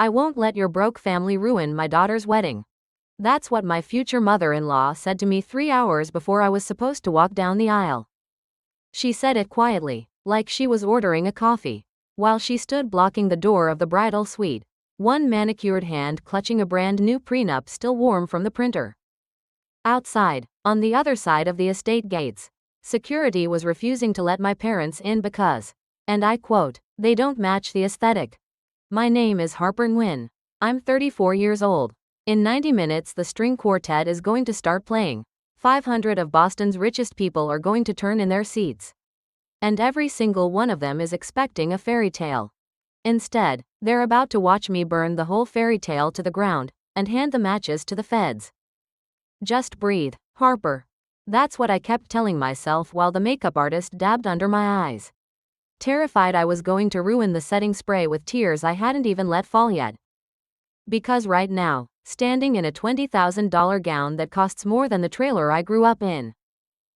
I won't let your broke family ruin my daughter's wedding. That's what my future mother-in-law said to me 3 hours before I was supposed to walk down the aisle. She said it quietly, like she was ordering a coffee, while she stood blocking the door of the bridal suite, one manicured hand clutching a brand new prenup still warm from the printer. Outside, on the other side of the estate gates, security was refusing to let my parents in because, and I quote, they don't match the aesthetic. My name is Harper Nguyen. I'm 34 years old. In 90 minutes the string quartet is going to start playing. 500 of Boston's richest people are going to turn in their seats. And every single one of them is expecting a fairy tale. Instead, they're about to watch me burn the whole fairy tale to the ground and hand the matches to the feds. Just breathe, Harper. That's what I kept telling myself while the makeup artist dabbed under my eyes. Terrified I was going to ruin the setting spray with tears I hadn't even let fall yet. Because right now, standing in a $20,000 gown that costs more than the trailer I grew up in,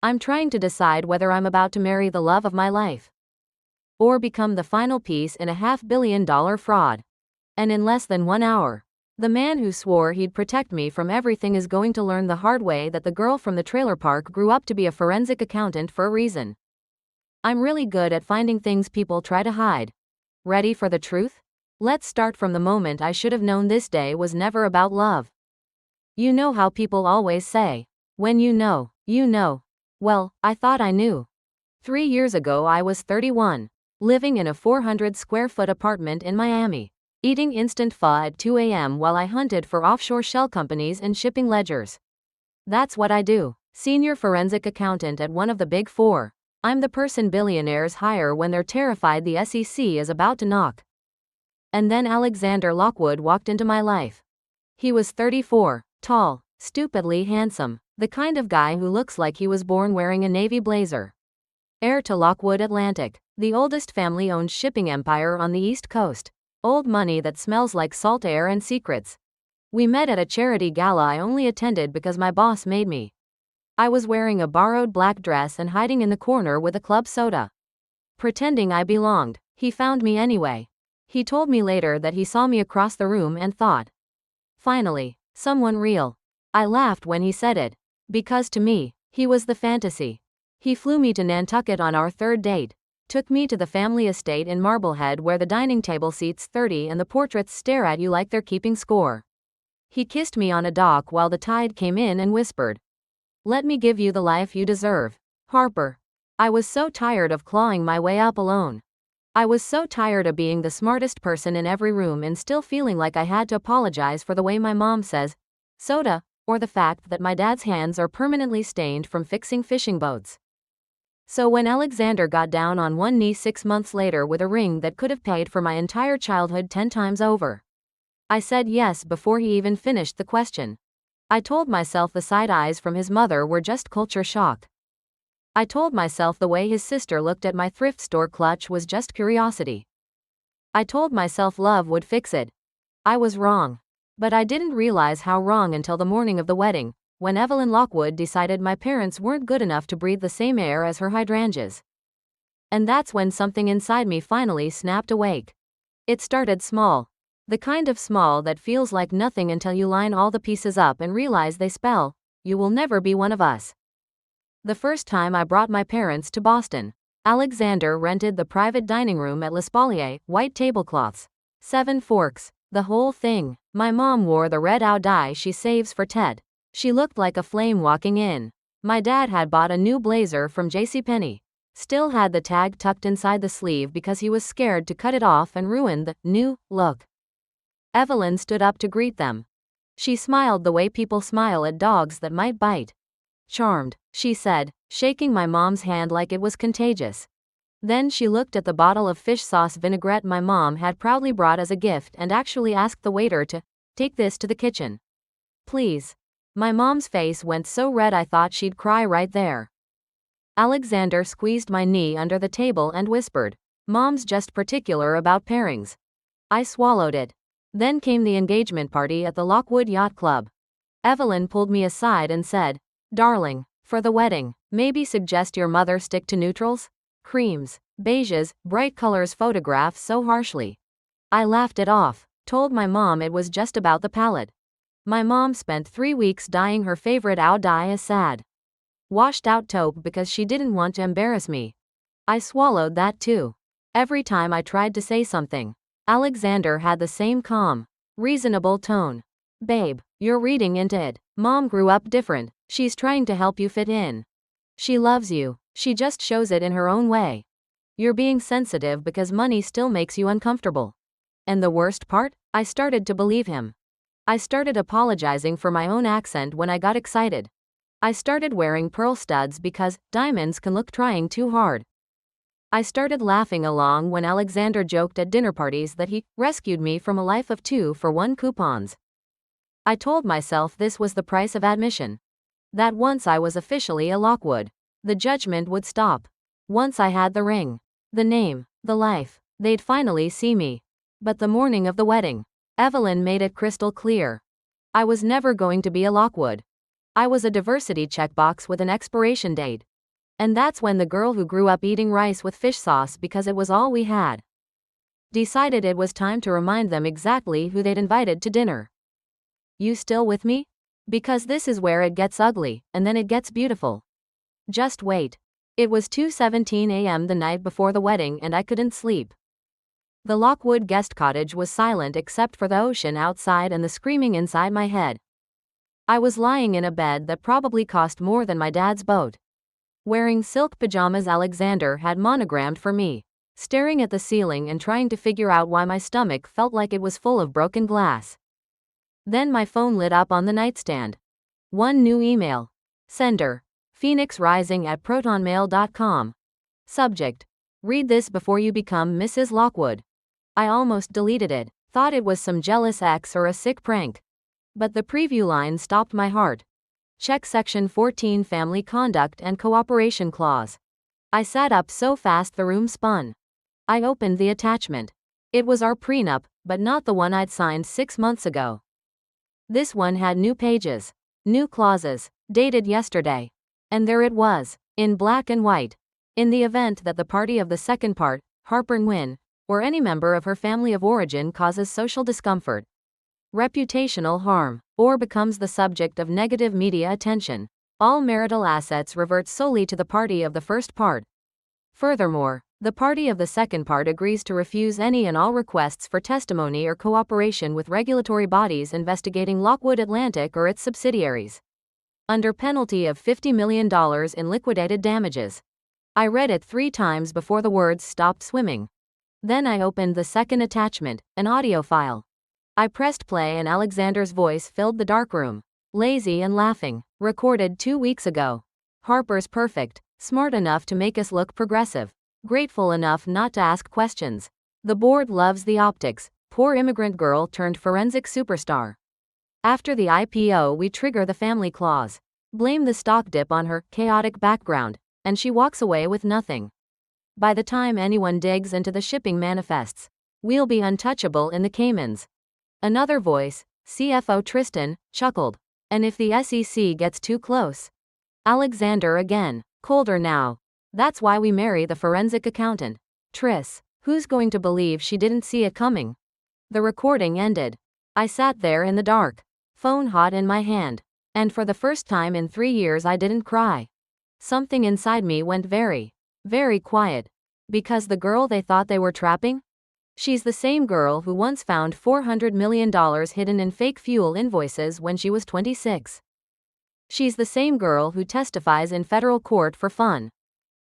I'm trying to decide whether I'm about to marry the love of my life or become the final piece in a $500 million fraud. And in less than 1 hour, the man who swore he'd protect me from everything is going to learn the hard way that the girl from the trailer park grew up to be a forensic accountant for a reason. I'm really good at finding things people try to hide. Ready for the truth? Let's start from the moment I should have known this day was never about love. You know how people always say, when you know, you know. Well, I thought I knew. 3 years ago I was 31, living in a 400 square foot apartment in Miami, eating instant pho at 2 a.m. while I hunted for offshore shell companies and shipping ledgers. That's what I do. Senior forensic accountant at one of the big four. I'm the person billionaires hire when they're terrified the SEC is about to knock. And then Alexander Lockwood walked into my life. He was 34, tall, stupidly handsome, the kind of guy who looks like he was born wearing a navy blazer. Heir to Lockwood Atlantic, the oldest family-owned shipping empire on the East Coast. Old money that smells like salt air and secrets. We met at a charity gala I only attended because my boss made me. I was wearing a borrowed black dress and hiding in the corner with a club soda, pretending I belonged. He found me anyway. He told me later that he saw me across the room and thought, finally, someone real. I laughed when he said it, because to me, he was the fantasy. He flew me to Nantucket on our third date, took me to the family estate in Marblehead where the dining table seats 30 and the portraits stare at you like they're keeping score. He kissed me on a dock while the tide came in and whispered, let me give you the life you deserve, Harper. I was so tired of clawing my way up alone. I was so tired of being the smartest person in every room and still feeling like I had to apologize for the way my mom says soda, or the fact that my dad's hands are permanently stained from fixing fishing boats. So when Alexander got down on one knee 6 months later with a ring that could have paid for my entire childhood 10 times over, I said yes before he even finished the question. I told myself the side eyes from his mother were just culture shock. I told myself the way his sister looked at my thrift store clutch was just curiosity. I told myself love would fix it. I was wrong. But I didn't realize how wrong until the morning of the wedding, when Evelyn Lockwood decided my parents weren't good enough to breathe the same air as her hydrangeas. And that's when something inside me finally snapped awake. It started small. The kind of small that feels like nothing until you line all the pieces up and realize they spell, you will never be one of us. The first time I brought my parents to Boston, Alexander rented the private dining room at L'Espalier, white tablecloths, 7 forks, the whole thing. My mom wore the red dye she saves for Ted. She looked like a flame walking in. My dad had bought a new blazer from JCPenney. Still had the tag tucked inside the sleeve because he was scared to cut it off and ruin the new look. Evelyn stood up to greet them. She smiled the way people smile at dogs that might bite. Charmed, she said, shaking my mom's hand like it was contagious. Then she looked at the bottle of fish sauce vinaigrette my mom had proudly brought as a gift and actually asked the waiter to take this to the kitchen. Please. My mom's face went so red I thought she'd cry right there. Alexander squeezed my knee under the table and whispered, Mom's just particular about pairings. I swallowed it. Then came the engagement party at the Lockwood Yacht Club. Evelyn pulled me aside and said, Darling, for the wedding, maybe suggest your mother stick to neutrals? Creams, beiges, bright colors photograph so harshly. I laughed it off. Told my mom it was just about the palette. My mom spent 3 weeks dyeing her favorite dye as sad. Washed out taupe because she didn't want to embarrass me. I swallowed that too. Every time I tried to say something, Alexander had the same calm, reasonable tone. Babe, you're reading into it. Mom grew up different. She's trying to help you fit in. She loves you. She just shows it in her own way. You're being sensitive because money still makes you uncomfortable. And the worst part? I started to believe him. I started apologizing for my own accent when I got excited. I started wearing pearl studs because diamonds can look trying too hard. I started laughing along when Alexander joked at dinner parties that he rescued me from a life of 2-for-1 coupons. I told myself this was the price of admission. That once I was officially a Lockwood, the judgment would stop. Once I had the ring, the name, the life, they'd finally see me. But the morning of the wedding, Evelyn made it crystal clear. I was never going to be a Lockwood. I was a diversity checkbox with an expiration date. And that's when the girl who grew up eating rice with fish sauce because it was all we had decided it was time to remind them exactly who they'd invited to dinner. You still with me? Because this is where it gets ugly, and then it gets beautiful. Just wait. It was 2:17 a.m. the night before the wedding and I couldn't sleep. The Lockwood guest cottage was silent except for the ocean outside and the screaming inside my head. I was lying in a bed that probably cost more than my dad's boat. Wearing silk pajamas Alexander had monogrammed for me, staring at the ceiling and trying to figure out why my stomach felt like it was full of broken glass. Then my phone lit up on the nightstand. One new email. Sender: phoenixrising@protonmail.com. Subject: read this before you become Mrs. Lockwood. I almost deleted it, thought it was some jealous ex or a sick prank. But the preview line stopped my heart. Check Section 14 Family Conduct and Cooperation Clause. I sat up so fast the room spun. I opened the attachment. It was our prenup, but not the one I'd signed 6 months ago. This one had new pages, new clauses, dated yesterday. And there it was, in black and white. In the event that the party of the second part, Harper Nguyen, or any member of her family of origin causes social discomfort, reputational harm, or becomes the subject of negative media attention, all marital assets revert solely to the party of the first part. Furthermore, the party of the second part agrees to refuse any and all requests for testimony or cooperation with regulatory bodies investigating Lockwood Atlantic or its subsidiaries, under penalty of $50 million in liquidated damages. I read it 3 times before the words stopped swimming. Then I opened the second attachment, an audio file. I pressed play and Alexander's voice filled the darkroom. Lazy and laughing. Recorded 2 weeks ago. Harper's perfect. Smart enough to make us look progressive. Grateful enough not to ask questions. The board loves the optics. Poor immigrant girl turned forensic superstar. After the IPO we trigger the family clause. Blame the stock dip on her chaotic background. And she walks away with nothing. By the time anyone digs into the shipping manifests, we'll be untouchable in the Caymans. Another voice, CFO Tristan, chuckled. And if the SEC gets too close? Alexander again, colder now. That's why we marry the forensic accountant. Tris, who's going to believe she didn't see it coming? The recording ended. I sat there in the dark, phone hot in my hand. And for the first time in 3 years I didn't cry. Something inside me went very, very quiet. Because the girl they thought they were trapping? She's the same girl who once found $400 million hidden in fake fuel invoices when she was 26. She's the same girl who testifies in federal court for fun.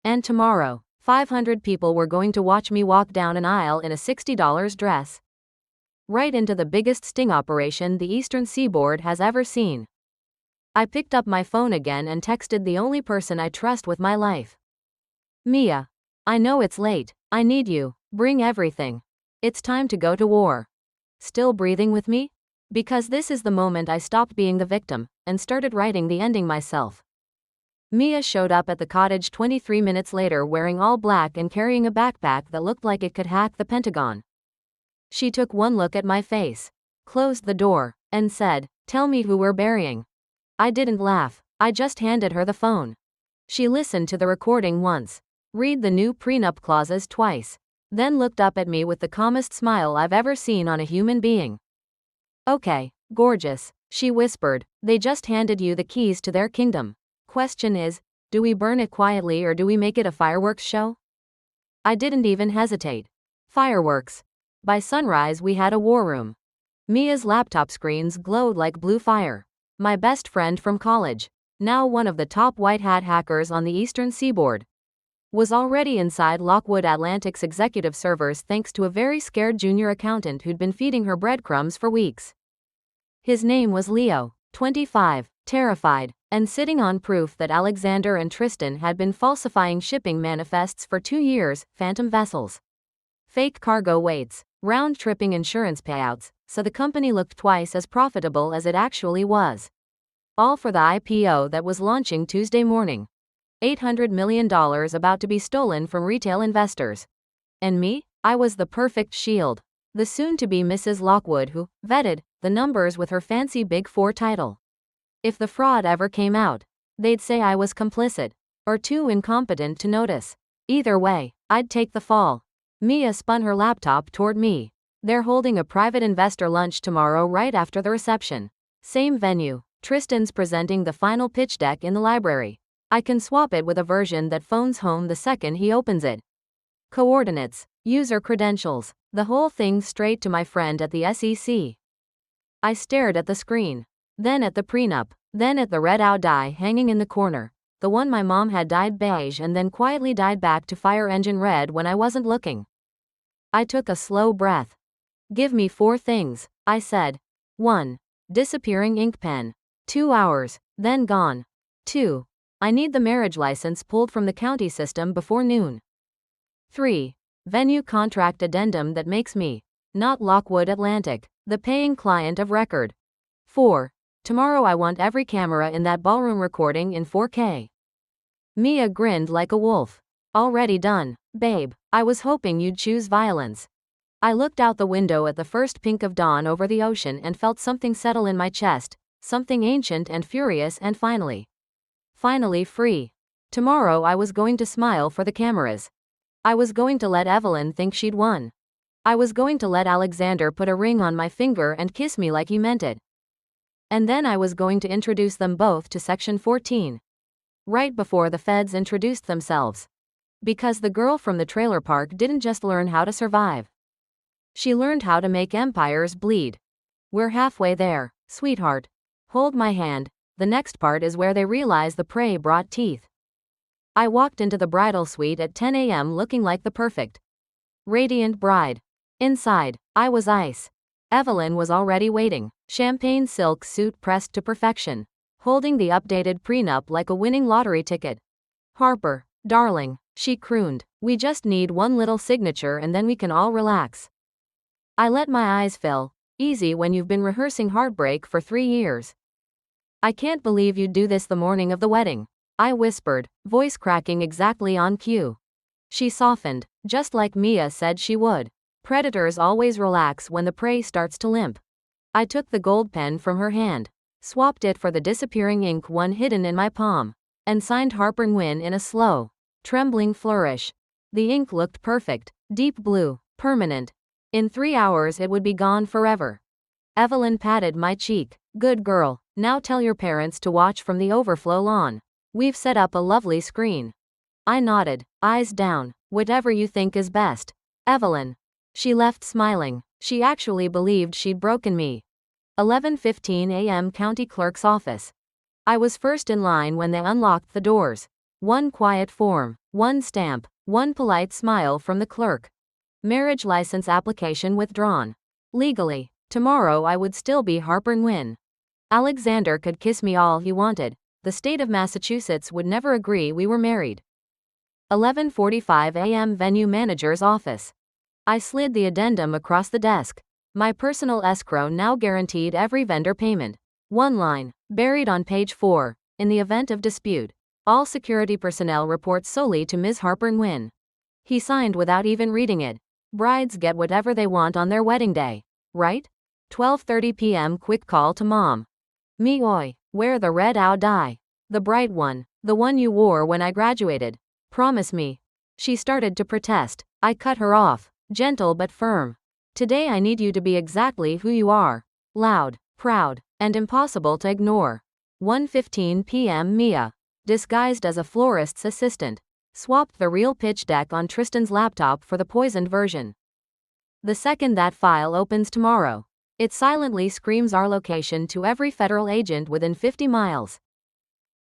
And tomorrow, 500 people were going to watch me walk down an aisle in a $60 dress. Right into the biggest sting operation the Eastern Seaboard has ever seen. I picked up my phone again and texted the only person I trust with my life. Mia. I know it's late. I need you. Bring everything. It's time to go to war. Still breathing with me? Because this is the moment I stopped being the victim and started writing the ending myself. Mia showed up at the cottage 23 minutes later wearing all black and carrying a backpack that looked like it could hack the Pentagon. She took one look at my face, closed the door, and said, "Tell me who we're burying." I didn't laugh. I just handed her the phone. She listened to the recording once. Read the new prenup clauses twice. then looked up at me with the calmest smile I've ever seen on a human being. Okay, gorgeous, she whispered, they just handed you the keys to their kingdom. Question is, do we burn it quietly or do we make it a fireworks show? I didn't even hesitate. Fireworks. By sunrise we had a war room. Mia's laptop screens glowed like blue fire. My best friend from college, now one of the top white hat hackers on the eastern seaboard, was already inside Lockwood Atlantic's executive servers thanks to a very scared junior accountant who'd been feeding her breadcrumbs for weeks. His name was Leo, 25, terrified, and sitting on proof that Alexander and Tristan had been falsifying shipping manifests for 2 years, phantom vessels, fake cargo weights, round-tripping insurance payouts, so the company looked twice as profitable as it actually was. All for the IPO that was launching Tuesday morning. $800 million about to be stolen from retail investors. And me? I was the perfect shield. The soon-to-be Mrs. Lockwood who vetted the numbers with her fancy Big Four title. If the fraud ever came out, they'd say I was complicit, or too incompetent to notice. Either way, I'd take the fall. Mia spun her laptop toward me. They're holding a private investor lunch tomorrow right after the reception. Same venue. Tristan's presenting the final pitch deck in the library. I can swap it with a version that phones home the second he opens it. Coordinates, user credentials, the whole thing straight to my friend at the SEC. I stared at the screen, then at the prenup, then at the red-out die hanging in the corner, the one my mom had dyed beige and then quietly dyed back to fire engine red when I wasn't looking. I took a slow breath. Give me 4 things, I said. 1. Disappearing ink pen. 2 hours, then gone. 2. I need the marriage license pulled from the county system before noon. 3. Venue contract addendum that makes me, not Lockwood Atlantic, the paying client of record. 4. Tomorrow I want every camera in that ballroom recording in 4K. Mia grinned like a wolf. Already done, babe. I was hoping you'd choose violence. I looked out the window at the first pink of dawn over the ocean and felt something settle in my chest, something ancient and furious and finally free. Tomorrow I was going to smile for the cameras. I was going to let Evelyn think she'd won. I was going to let Alexander put a ring on my finger and kiss me like he meant it. And then I was going to introduce them both to Section 14. Right before the feds introduced themselves. Because the girl from the trailer park didn't just learn how to survive. She learned how to make empires bleed. We're halfway there, sweetheart. Hold my hand. The next part is where they realize the prey brought teeth. I walked into the bridal suite at 10 a.m. looking like the perfect, radiant bride. Inside, I was ice. Evelyn was already waiting, champagne silk suit pressed to perfection, holding the updated prenup like a winning lottery ticket. Harper, darling, she crooned, we just need one little signature and then we can all relax. I let my eyes fill. Easy when you've been rehearsing heartbreak for 3 years. I can't believe you'd do this the morning of the wedding, I whispered, voice cracking exactly on cue. She softened, just like Mia said she would. Predators always relax when the prey starts to limp. I took the gold pen from her hand, swapped it for the disappearing ink one hidden in my palm, and signed Harper Nguyen in a slow, trembling flourish. The ink looked perfect, deep blue, permanent. In 3 hours it would be gone forever. Evelyn patted my cheek. Good girl, now tell your parents to watch from the overflow lawn. We've set up a lovely screen. I nodded, eyes down. Whatever you think is best, Evelyn. She left smiling. She actually believed she'd broken me. 11:15 a.m. County Clerk's office. I was first in line when they unlocked the doors. One quiet form, one stamp, one polite smile from the clerk. Marriage license application withdrawn. Legally, tomorrow I would still be Harper Nguyen. Alexander could kiss me all he wanted. The state of Massachusetts would never agree we were married. 11:45 a.m. Venue manager's office. I slid the addendum across the desk. My personal escrow now guaranteed every vendor payment. One line, buried on page 4, in the event of dispute, all security personnel report solely to Ms. Harper Nguyen. He signed without even reading it. Brides get whatever they want on their wedding day, right? 12:30 p.m. Quick call to mom. Me oi, wear the red dye. The bright one, the one you wore when I graduated. Promise me. She started to protest, I cut her off, gentle but firm. Today I need you to be exactly who you are. Loud, proud, and impossible to ignore. 1:15 p.m. Mia, disguised as a florist's assistant, swapped the real pitch deck on Tristan's laptop for the poisoned version. The second that file opens tomorrow, it silently screams our location to every federal agent within 50 miles.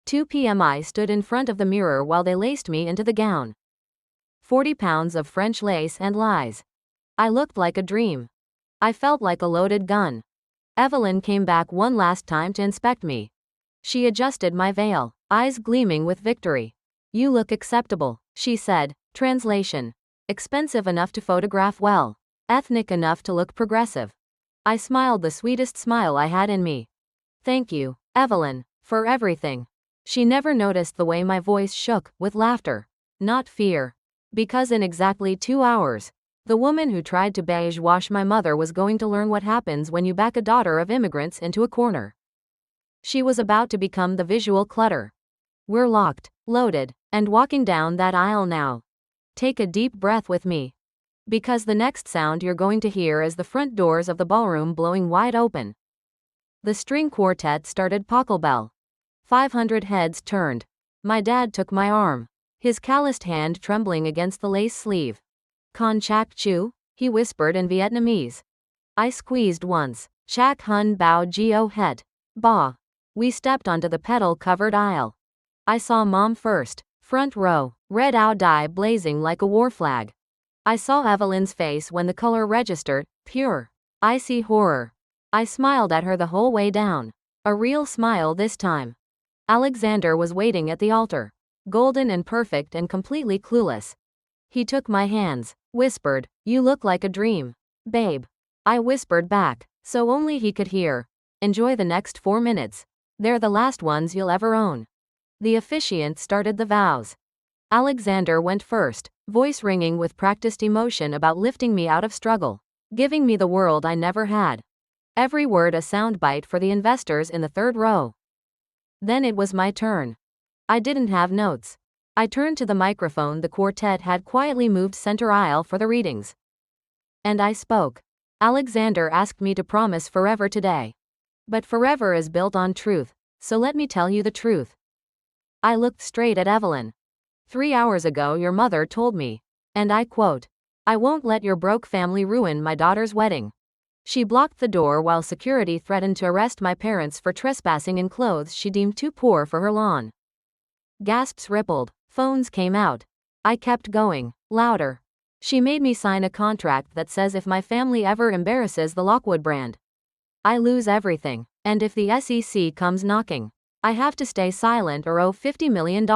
2 p.m. I stood in front of the mirror while they laced me into the gown. 40 pounds of French lace and lies. I looked like a dream. I felt like a loaded gun. Evelyn came back one last time to inspect me. She adjusted my veil, eyes gleaming with victory. You look acceptable, she said. Translation: expensive enough to photograph well, ethnic enough to look progressive. I smiled the sweetest smile I had in me. Thank you, Evelyn, for everything. She never noticed the way my voice shook with laughter, not fear. Because in exactly 2 hours, the woman who tried to beige wash my mother was going to learn what happens when you back a daughter of immigrants into a corner. She was about to become the visual clutter. We're locked, loaded, and walking down that aisle now. Take a deep breath with me. Because the next sound you're going to hear is the front doors of the ballroom blowing wide open. The string quartet started Pachelbel. 500 heads turned. My dad took my arm, his calloused hand trembling against the lace sleeve. Con chak chu, he whispered in Vietnamese. I squeezed once. Chak hun bao gio het. Ba. We stepped onto the petal-covered aisle. I saw Mom first, front row, red ow dye blazing like a war flag. I saw Evelyn's face when the color registered, pure, icy horror. I smiled at her the whole way down. A real smile this time. Alexander was waiting at the altar, golden and perfect and completely clueless. He took my hands, whispered, "You look like a dream, babe." I whispered back, so only he could hear. Enjoy the next 4 minutes. They're the last ones you'll ever own. The officiant started the vows. Alexander went first, voice ringing with practiced emotion about lifting me out of struggle, giving me the world I never had. Every word a soundbite for the investors in the third row. Then it was my turn. I didn't have notes. I turned to the microphone the quartet had quietly moved center aisle for the readings. And I spoke. Alexander asked me to promise forever today. But forever is built on truth, so let me tell you the truth. I looked straight at Evelyn. 3 hours ago your mother told me, and I quote, "I won't let your broke family ruin my daughter's wedding." She blocked the door while security threatened to arrest my parents for trespassing in clothes she deemed too poor for her lawn. Gasps rippled, phones came out. I kept going, louder. She made me sign a contract that says if my family ever embarrasses the Lockwood brand, I lose everything, and if the SEC comes knocking, I have to stay silent or owe $50 million.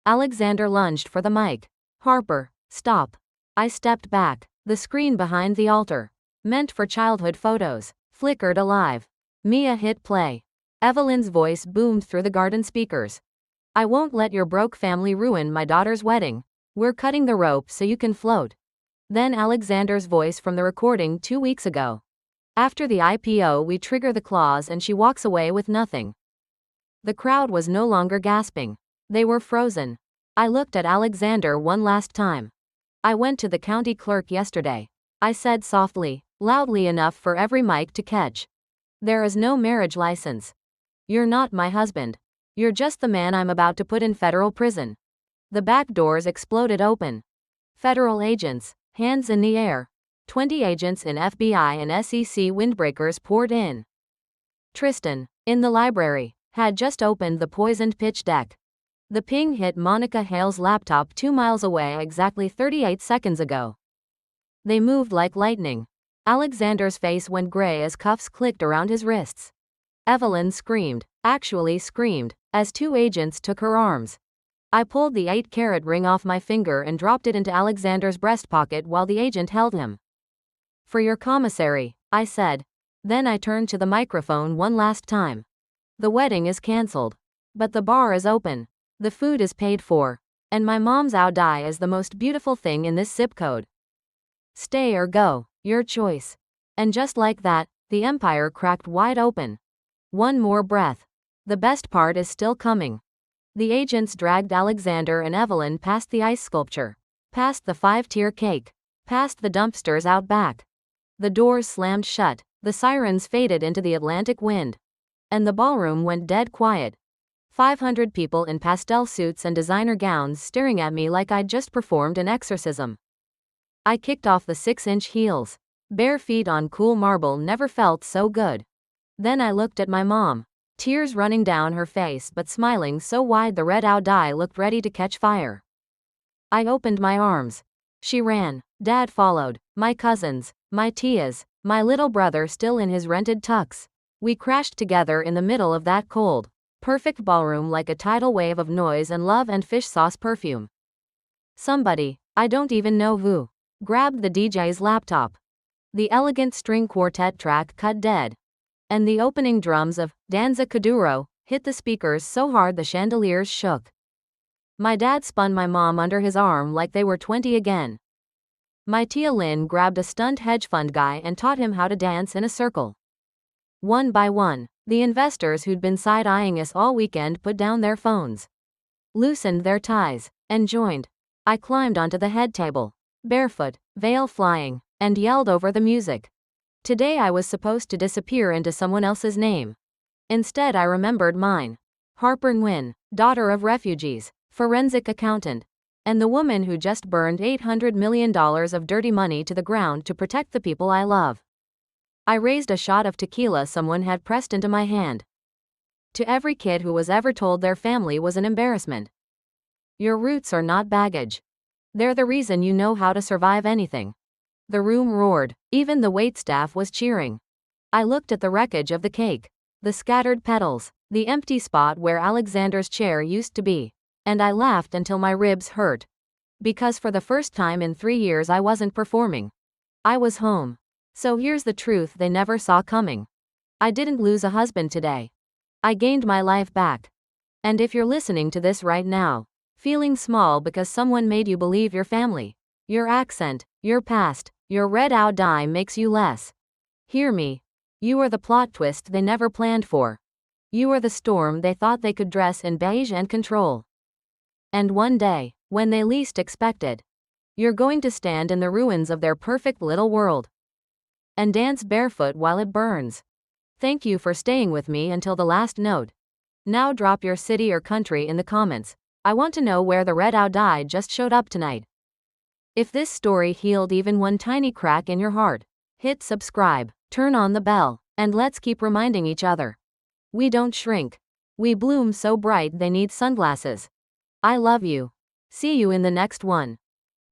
Alexander lunged for the mic. Harper, stop. I stepped back. The screen behind the altar, meant for childhood photos, flickered alive. Mia hit play. Evelyn's voice boomed through the garden speakers. I won't let your broke family ruin my daughter's wedding. We're cutting the rope so you can float. Then Alexander's voice from the recording 2 weeks ago. After the IPO we trigger the clause and she walks away with nothing. The crowd was no longer gasping. They were frozen. I looked at Alexander one last time. I went to the county clerk yesterday. I said softly, loudly enough for every mic to catch. There is no marriage license. You're not my husband. You're just the man I'm about to put in federal prison. The back doors exploded open. Federal agents, hands in the air. 20 agents in FBI and SEC windbreakers poured in. Tristan, in the library, had just opened the poisoned pitch deck. The ping hit Monica Hale's laptop 2 miles away exactly 38 seconds ago. They moved like lightning. Alexander's face went gray as cuffs clicked around his wrists. Evelyn screamed, actually screamed, as 2 agents took her arms. I pulled the 8-carat ring off my finger and dropped it into Alexander's breast pocket while the agent held him. For your commissary, I said. Then I turned to the microphone one last time. The wedding is cancelled. But the bar is open. The food is paid for. And my mom's ow dye is the most beautiful thing in this zip code. Stay or go, your choice. And just like that, the empire cracked wide open. One more breath. The best part is still coming. The agents dragged Alexander and Evelyn past the ice sculpture. past the 5-tier cake, past the dumpsters out back. The doors slammed shut, the sirens faded into the Atlantic wind, and the ballroom went dead quiet. 500 people in pastel suits and designer gowns staring at me like I'd just performed an exorcism. I kicked off the 6-inch heels. Bare feet on cool marble never felt so good. Then I looked at my mom, tears running down her face but smiling so wide the red-out-die looked ready to catch fire. I opened my arms. She ran. Dad followed. My cousins, my tias, my little brother still in his rented tux. We crashed together in the middle of that cold, perfect ballroom like a tidal wave of noise and love and fish sauce perfume. Somebody, I don't even know who, grabbed the DJ's laptop. The elegant string quartet track cut dead, and the opening drums of Danza Kuduro hit the speakers so hard the chandeliers shook. My dad spun my mom under his arm like they were 20 again. My tia Lynn grabbed a stunned hedge fund guy and taught him how to dance in a circle. One by one, the investors who'd been side-eyeing us all weekend put down their phones, loosened their ties, and joined. I climbed onto the head table, barefoot, veil flying, and yelled over the music. Today I was supposed to disappear into someone else's name. Instead I remembered mine. Harper Nguyen, daughter of refugees, forensic accountant, and the woman who just burned $800 million of dirty money to the ground to protect the people I love. I raised a shot of tequila someone had pressed into my hand. To every kid who was ever told their family was an embarrassment. Your roots are not baggage. They're the reason you know how to survive anything. The room roared. Even the waitstaff was cheering. I looked at the wreckage of the cake, the scattered petals, the empty spot where Alexander's chair used to be, and I laughed until my ribs hurt. Because for the first time in 3 years I wasn't performing. I was home. So here's the truth they never saw coming. I didn't lose a husband today. I gained my life back. And if you're listening to this right now, feeling small because someone made you believe your family, your accent, your past, your red-out-die makes you less, hear me. You are the plot twist they never planned for. You are the storm they thought they could dress in beige and control. And one day, when they least expect it, you're going to stand in the ruins of their perfect little world and dance barefoot while it burns. Thank you for staying with me until the last note. Now drop your city or country in the comments. I want to know where the red-out-die just showed up tonight. If this story healed even one tiny crack in your heart, hit subscribe, turn on the bell, and let's keep reminding each other. We don't shrink. We bloom so bright they need sunglasses. I love you. See you in the next one.